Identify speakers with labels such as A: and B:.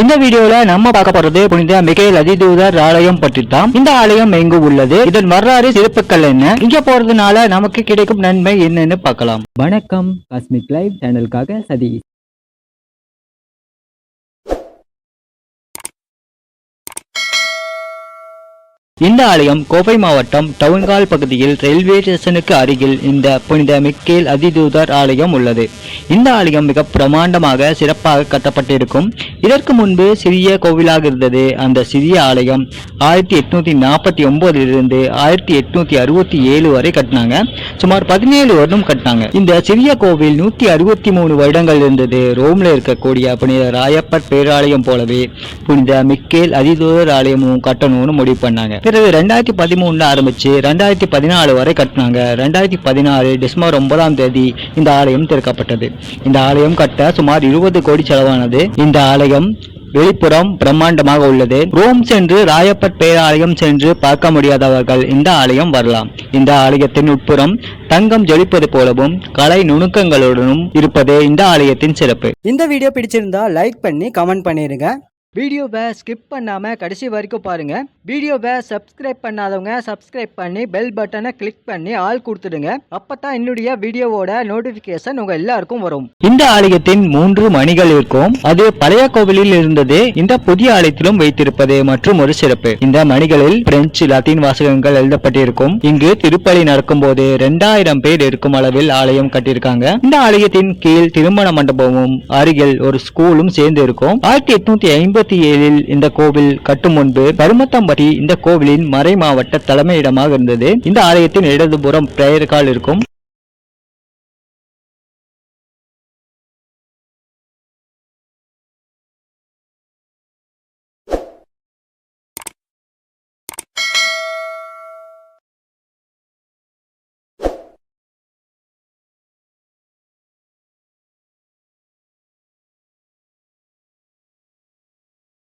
A: இந்த வீடியோல நம்ம பார்க்க போறது புனித மிக்கேல் அதிதூதர் ஆலயம் பற்றி தான். இந்த ஆலயம் எங்கு உள்ளது, இதன் வரலாறு, சிறப்புகள் என்ன, இங்க போறதுனால நமக்கு கிடைக்கும் நன்மை என்னன்னு பார்க்கலாம்.
B: வணக்கம், காஸ்மிக் லைவ் சேனலுக்காக சதீஷ்.
A: இந்த ஆலயம் கோவை மாவட்டம் டவுன்கால் பகுதியில் ரயில்வே ஸ்டேஷனுக்கு அருகில் இந்த புனித மிக்கேல் அதிதூதர் ஆலயம் உள்ளது. இந்த ஆலயம் மிக பிரமாண்டமாக சிறப்பாக கட்டப்பட்டிருக்கும். இதற்கு முன்பு சிறிய கோவிலாக இருந்தது. அந்த சிறிய ஆலயம் 1849 இருந்து 1867 வரை கட்டினாங்க. சுமார் 17 வருடம் கட்டினாங்க. இந்த சிறிய கோவில் 163 வருடங்கள் இருந்தது. ரோம்ல இருக்கக்கூடிய புனித ராயப்பர் பேராலயம் போலவே புனித மிக்கேல் அதிதூதர் ஆலயமும் கட்டணும்னு முடிவு பண்ணாங்க. பிறகு 2013 ஆரம்பிச்சு 2014 வரை கட்டினாங்க. 2016 டிசம்பர் 9ஆம் தேதி இந்த ஆலயம் திறக்கப்பட்டது. இந்த ஆலயம் கட்ட சுமார் 20 கோடி செலவானது. இந்த ஆலயம் வெளிப்புறம் பிரம்மாண்டமாக உள்ளது. ரோம் சென்று ராயப்பர் பேராலயம் சென்று பார்க்க முடியாதவர்கள் இந்த ஆலயம் வரலாம். இந்த ஆலயத்தின் உட்புறம் தங்கம் ஜொலிப்பது போலவும் கலை நுணுக்கங்களுடனும் இருப்பது இந்த ஆலயத்தின் சிறப்பு.
B: இந்த வீடியோ பிடிச்சிருந்தா லைக் பண்ணி கமெண்ட் பண்ணிருங்க. வீடியோவை ஸ்கிப் பண்ணாமல் கடைசி வரைக்கும் பாருங்கள். வீடியோவை சப்ஸ்கிரைப் பண்ணாதவங்க சப்ஸ்கிரைப் பண்ணி பெல் பட்டனை கிளிக் பண்ணி ஆல் கொடுத்துடுங்க. அப்போ தான் என்னுடைய வீடியோவோட நோட்டிஃபிகேஷன் உங்கள் எல்லாருக்கும் வரும்.
A: இந்த ஆலயத்தின் 3 மணிகள் இருக்கும். அது பழைய கோவிலில் இருந்தது. இந்த புதிய ஆலயத்திலும் வைத்திருப்பது மற்றும் ஒரு சிறப்பு. இந்த மணிகளில் பிரெஞ்சு லத்தீன் வாசகங்கள் எழுதப்பட்டிருக்கும். இங்கு திருப்பலி நடக்கும் போது 2000 பேர் இருக்கும் அளவில் ஆலயம் கட்டியிருக்காங்க. இந்த ஆலயத்தின் கீழ் திருமண மண்டபமும் அருகில் ஒரு ஸ்கூலும் சேர்ந்து இருக்கும். 1857 இந்த கோவில் கட்டும் முன்பு பருமத்தம்பட்டி இந்த கோவிலின் மறை மாவட்ட தலைமையிடமாக இருந்தது. இந்த ஆலயத்தின் இடதுபுறம் பிரேயர் ஹால் இருக்கும்.